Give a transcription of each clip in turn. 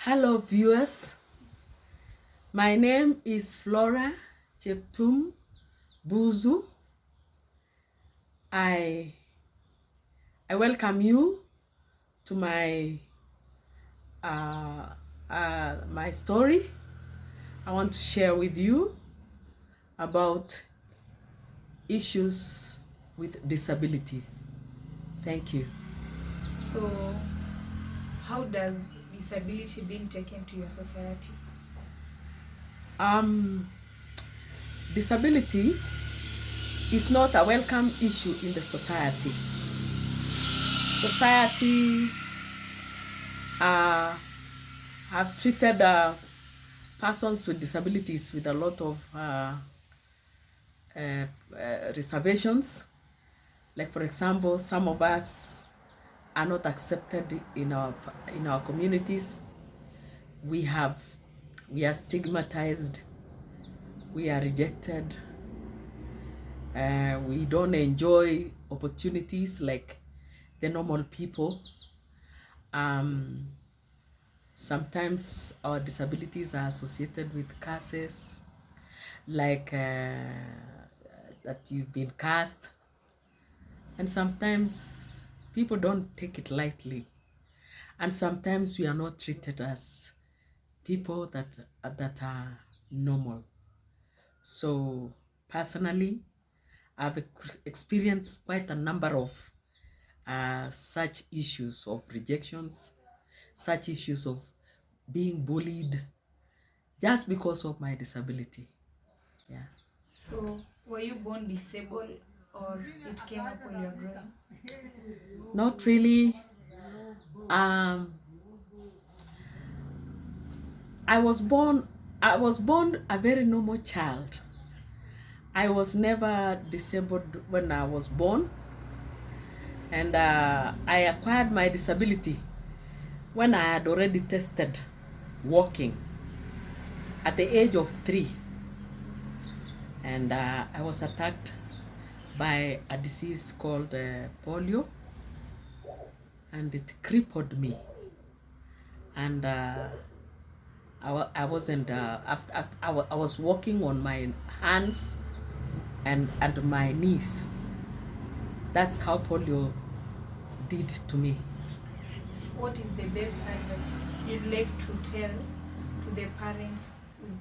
Hello viewers, my name is Flora Cheptum Buzu. I welcome you to my story. I want to share with you about issues with disability. Thank you. So, how does disability being taken to your society? Disability is not a welcome issue in the society. Society have treated persons with disabilities with a lot of reservations. Like for example, some of us are not accepted in our communities. We are stigmatized. We are rejected. We don't enjoy opportunities like the normal people. Sometimes our disabilities are associated with curses, like that you've been cast, and sometimes people don't take it lightly, and sometimes we are not treated as people that are normal. So personally, I've experienced quite a number of such issues of rejections, such issues of being bullied just because of my disability. Yeah. So, were you born disabled or it came up while you were growing? Not really. I was born a very normal child. I was never disabled when I was born, and I acquired my disability when I had already tested walking at the age of 3, and I was attacked by a disease called polio, and it crippled me, and I wasn't I was walking on my hands and my knees. That's how polio did to me. What is the best advice you'd like to tell to the parents with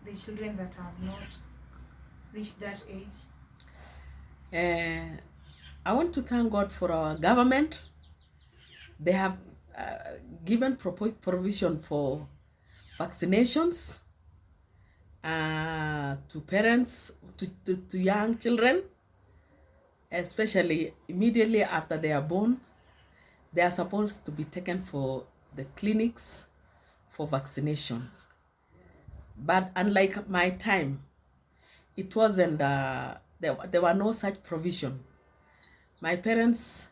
the children that have not reached that age? I want to thank God for our government. They have given provision for vaccinations to parents, to young children, especially immediately after they are born. They are supposed to be taken for the clinics for vaccinations. But unlike my time, it wasn't, there were no such provision. My parents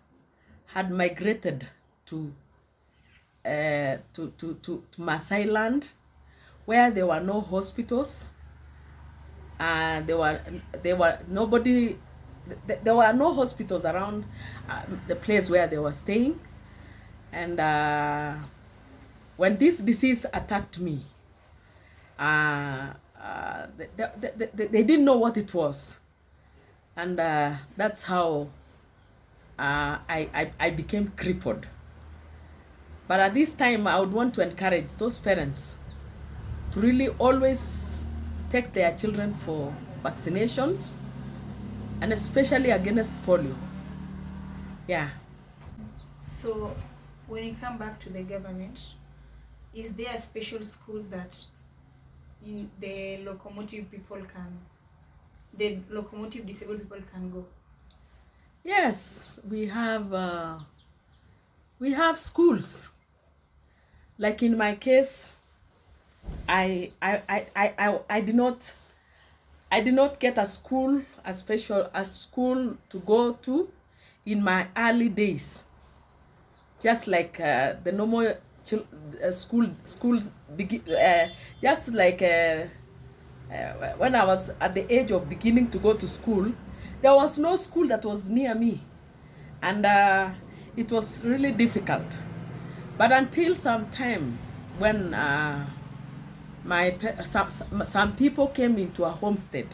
had migrated to Maasai land, where there were no hospitals, and there were nobody. There were no hospitals around the place where they were staying, and when this disease attacked me, they didn't know what it was, and that's how I became crippled. But at this time, I would want to encourage those parents to really always take their children for vaccinations, and especially against polio. Yeah. So, when you come back to the government, is there a special school that the locomotive disabled people can go? Yes, we have schools. Like in my case, I did not get a school to go to in my early days. Just like the normal school just like when I was at the age of beginning to go to school, there was no school that was near me, and it was really difficult. But until some time, when some people came into a homestead,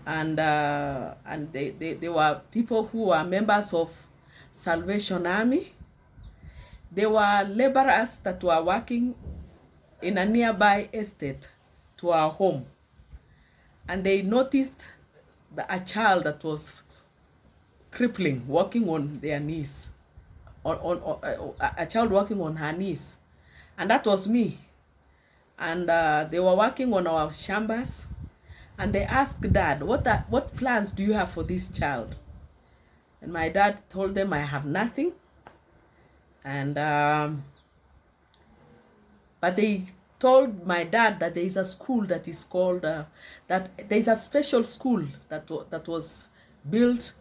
and they were people who were members of Salvation Army. They were laborers that were working in a nearby estate to our home, and they noticed a child that was crippling, walking on their knees, a child walking on her knees, and that was me. And they were working on our shambas, and they asked Dad, what plans do you have for this child? And my dad told them, I have nothing. And but they told my dad that there is a school that is called that there is a special school that was built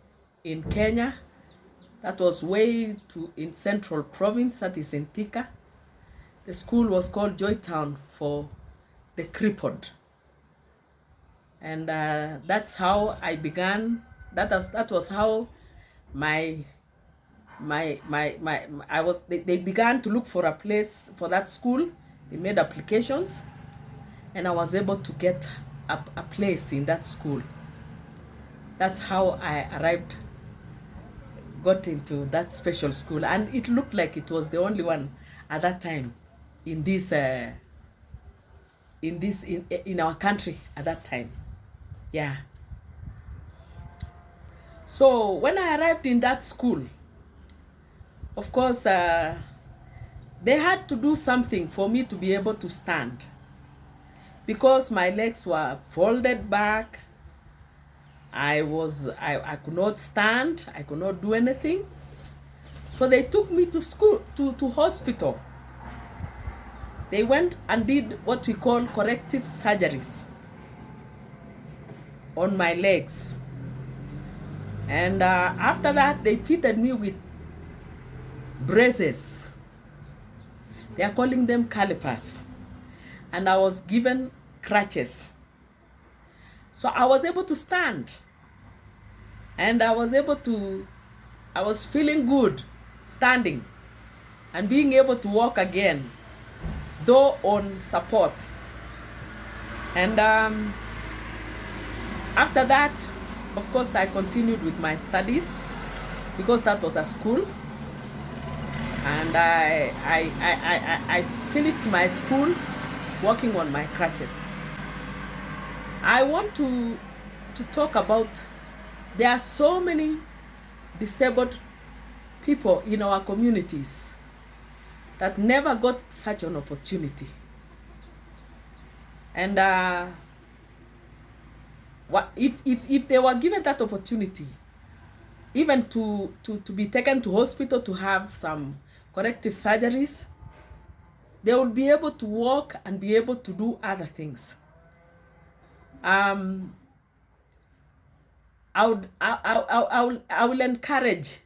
in Kenya, that was way in Central Province, that is in Thika. The school was called Joytown for the crippled, and that's how I began. That was how they began to look for a place for that school. They made applications, and I was able to get a place in that school. That's how I got into that special school, and it looked like it was the only one at that time in our country at that time. Yeah. So when I arrived in that school, of course, they had to do something for me to be able to stand, because my legs were folded back. I could not stand. I could not do anything. So they took me to school, to hospital. They went and did what we call corrective surgeries on my legs. And after that, they fitted me with braces. They are calling them calipers. And I was given crutches. So I was able to stand. And I was feeling good standing and being able to walk again, though on support. And after that, of course, I continued with my studies, because that was a school. And I finished my school working on my crutches. I want to talk about, there are so many disabled people in our communities that never got such an opportunity. And if they were given that opportunity, even to be taken to hospital to have some corrective surgeries, they will be able to walk and be able to do other things. I will encourage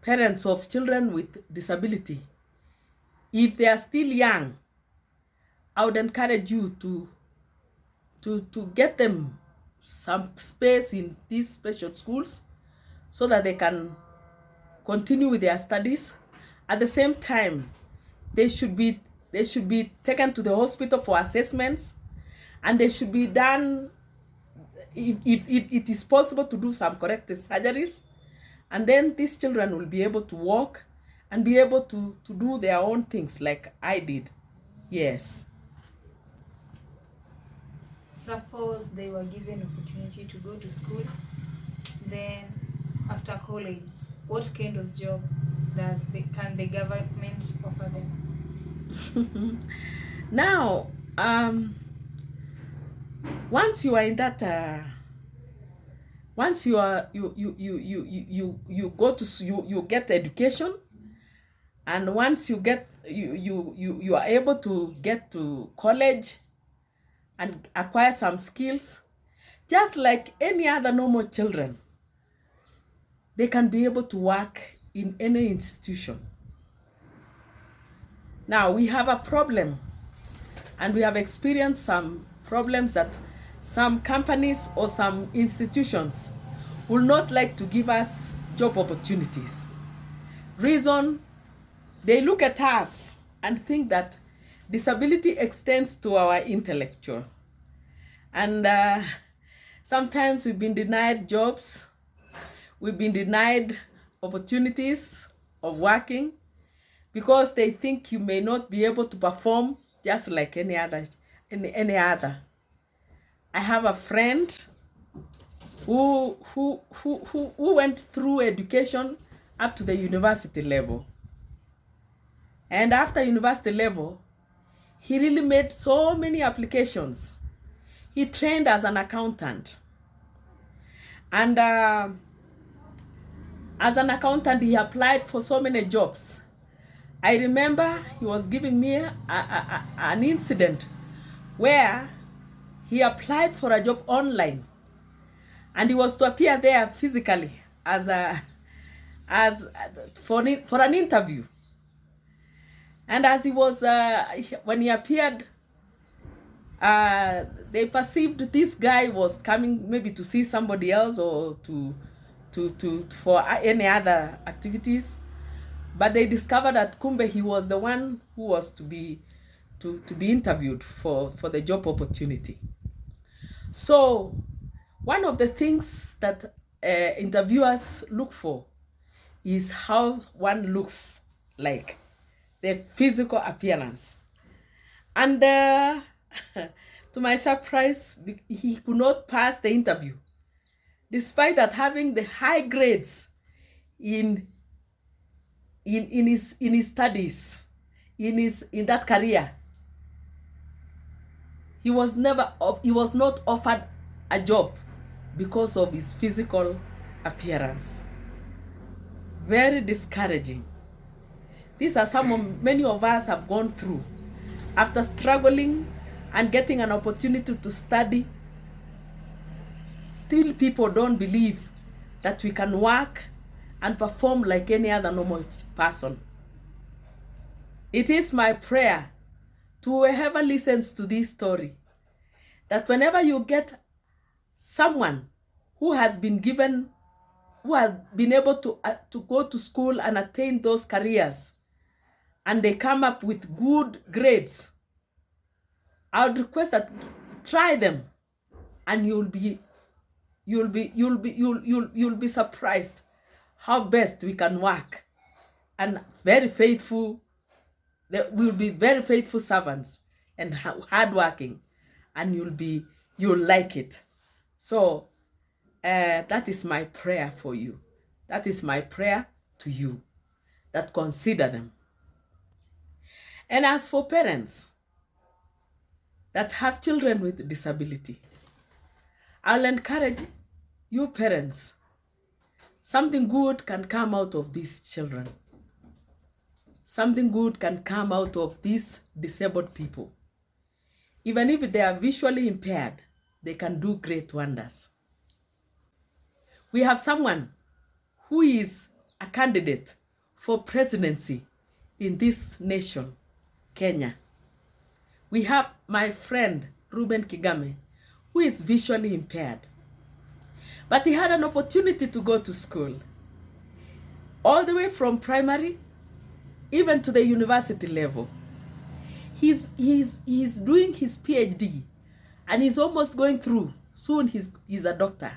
parents of children with disability, if they are still young, I would encourage you to get them some space in these special schools so that they can continue with their studies. At the same time, they should be taken to the hospital for assessments, and they should be done, if it is possible, to do some corrective surgeries. And then these children will be able to walk and be able to do their own things like I did. Yes. Suppose they were given opportunity to go to school, then after college, what kind of job can the government offer them? Now, once you are in that, once you are you go to you get education, and once you get you are able to get to college and acquire some skills, just like any other normal children, they can be able to work in any institution. Now we have a problem, and we have experienced some problems that some companies or some institutions will not like to give us job opportunities. Reason, they look at us and think that disability extends to our intellectual. And sometimes we've been denied jobs, we've been denied opportunities of working because they think you may not be able to perform just like any other. I have a friend who went through education up to the university level. And after university level, he really made so many applications. He trained as an accountant. And as an accountant, he applied for so many jobs. I remember he was giving me an incident where he applied for a job online, and he was to appear there physically for an interview. And as he was, when he appeared, they perceived this guy was coming maybe to see somebody else or for any other activities. But they discovered that kumbe he was the one who was to be interviewed for the job opportunity. So one of the things that interviewers look for is how one looks like, the physical appearance. And to my surprise, he could not pass the interview, despite that having the high grades in his studies, in that career. He was not offered a job because of his physical appearance. Very discouraging. These are many of us have gone through after struggling and getting an opportunity to study. Still, people don't believe that we can work and perform like any other normal person. It is my prayer to whoever listens to this story that whenever you get someone who has been able to go to school and attain those careers, and they come up with good grades, I would request that try them, and you'll be surprised how best we can work, and very faithful. They will be very faithful servants and hardworking, and you'll like it. So that is my prayer for you. That is my prayer to you, that consider them. And as for parents that have children with disability, I'll encourage you parents, something good can come out of these children. Something good can come out of these disabled people. Even if they are visually impaired, they can do great wonders. We have someone who is a candidate for presidency in this nation, Kenya. We have my friend, Ruben Kigame, who is visually impaired. But he had an opportunity to go to school, all the way from primary, even to the university level. He's doing his PhD, and he's almost going through. Soon he's a doctor.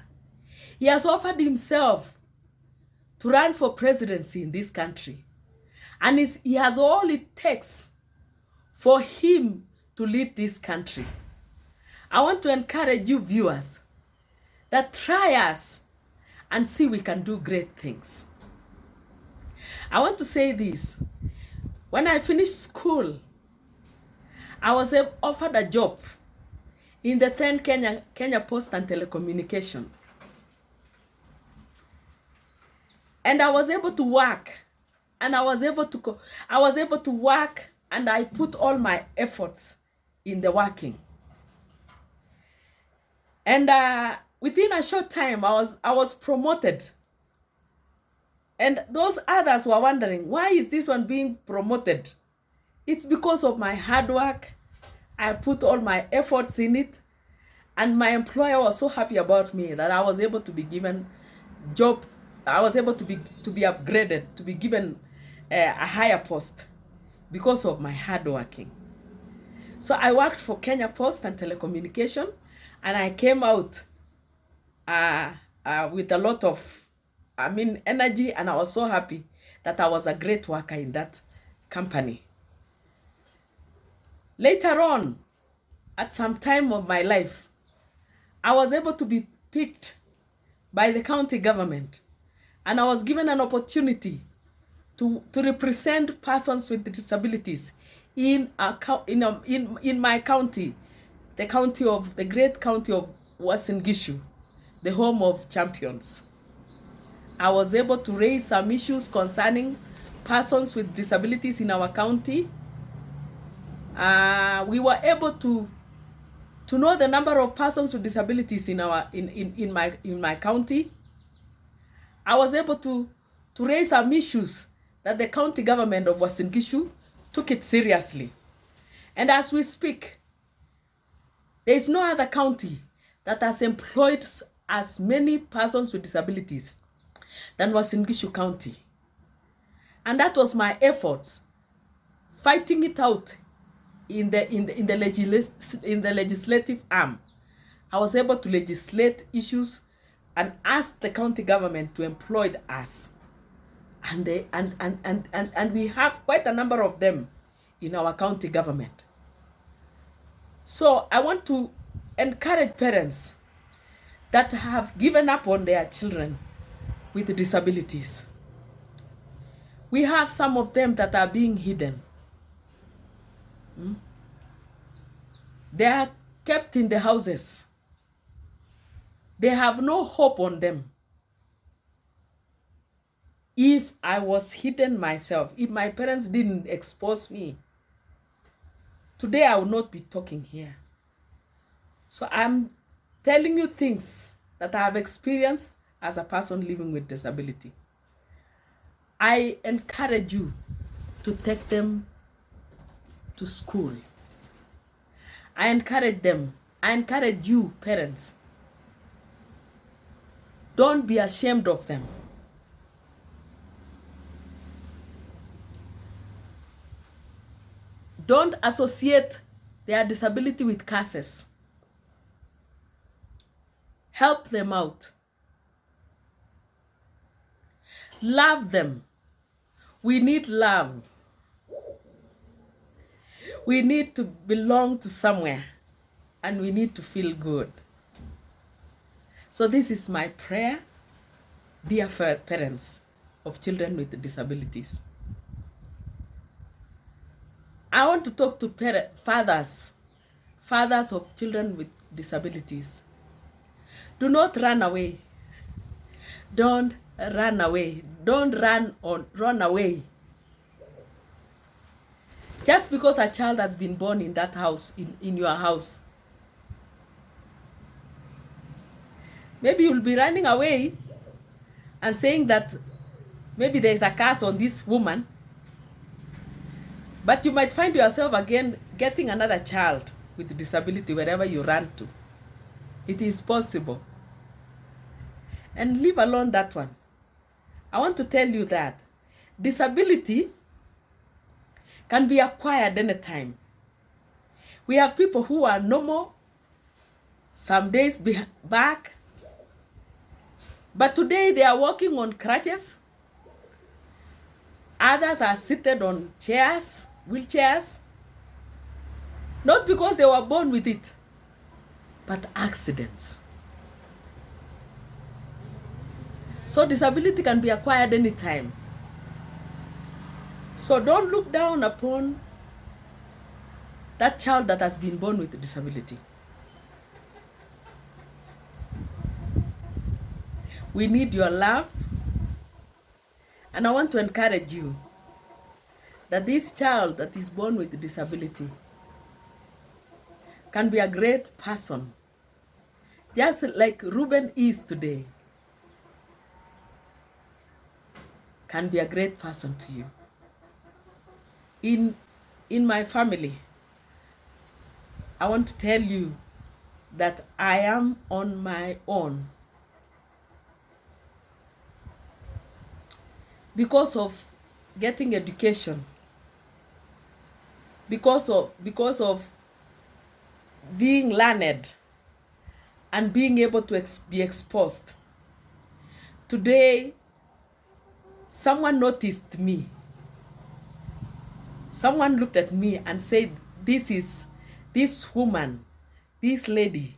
He has offered himself to run for presidency in this country. And he has all it takes for him to lead this country. I want to encourage you viewers that try us and see we can do great things. I want to say this. When I finished school, I was offered a job in the then Kenya Post and Telecommunication. And I was able to work, and I was able to work, and I put all my efforts in the working. And within a short time, I was promoted. And those others were wondering, why is this one being promoted? It's because of my hard work. I put all my efforts in it. And my employer was so happy about me that I was able to be given job. I was able to be upgraded, to be given a higher post because of my hard working. So I worked for Kenya Post and Telecommunication, and I came out with a lot of, energy, and I was so happy that I was a great worker in that company. Later on, at some time of my life, I was able to be picked by the county government, and I was given an opportunity to represent persons with disabilities in my county, the great county of Uasin Gishu, the home of champions. I was able to raise some issues concerning persons with disabilities in our county. We were able to know the number of persons with disabilities in my county. I was able to raise some issues that the county government of Uasin Gishu took it seriously. And as we speak, there is no other county that has employed as many persons with disabilities than Uasin Gishu County. And that was my efforts, fighting it out in the legislative arm. I was able to legislate issues and ask the county government to employ us. And we have quite a number of them in our county government. So I want to encourage parents that have given up on their children with disabilities. We have some of them that are being hidden. They are kept in the houses. They have no hope on them. If I was hidden myself, if my parents didn't expose me, today I would not be talking here. So I'm telling you things that I have experienced as a person living with disability. I encourage you to take them to school. I encourage them. I encourage you, parents. Don't be ashamed of them. Don't associate their disability with curses. Help them out. Love them. We need love. We need to belong to somewhere, and we need to feel good. So this is my prayer, dear parents of children with disabilities. I want to talk to fathers of children with disabilities. Do not run away. Don't run away. Don't run away. Just because a child has been born in that house, in your house. Maybe you'll be running away and saying that maybe there is a curse on this woman, but you might find yourself again getting another child with disability wherever you run to. It is possible. And leave alone that one. I want to tell you that disability can be acquired anytime. We have people who are normal some days back, but today they are walking on crutches. Others are seated on chairs, wheelchairs, not because they were born with it, but accidents. So disability can be acquired anytime. So don't look down upon that child that has been born with a disability. We need your love. And I want to encourage you that this child that is born with a disability can be a great person, just like Ruben is today. Can be a great person to you. In my family, I want to tell you that I am on my own because of getting education. because of being learned and being able to be exposed. Today, someone noticed me. Someone looked at me and said, this woman, this lady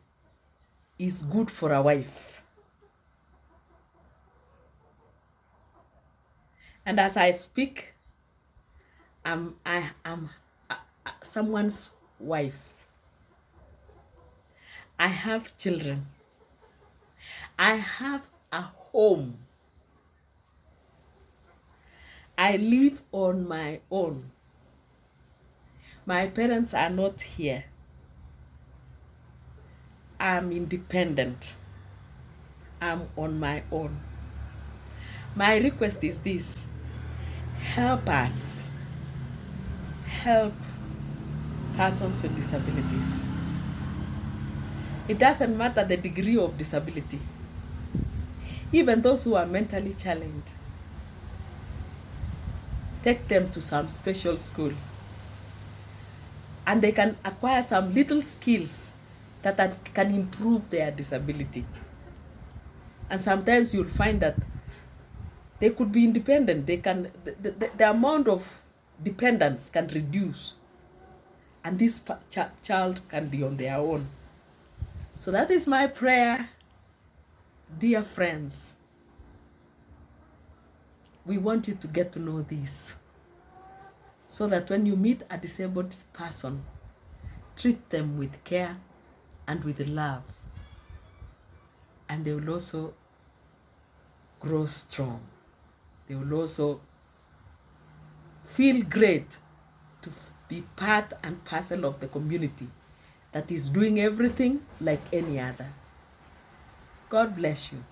is good for a wife. And as I speak, I am someone's wife. I have children. I have a home. I live on my own. My parents are not here. I'm independent. I'm on my own. My request is this: help us. Help persons with disabilities. It doesn't matter the degree of disability. Even those who are mentally challenged, take them to some special school, and they can acquire some little skills that can improve their disability. And sometimes you'll find that they could be independent. They can, the amount of dependence can reduce, and this child can be on their own. So that is my prayer, dear friends. We want you to get to know this, so that when you meet a disabled person, treat them with care and with love, and they will also grow strong. They will also feel great to be part and parcel of the community that is doing everything like any other. God bless you.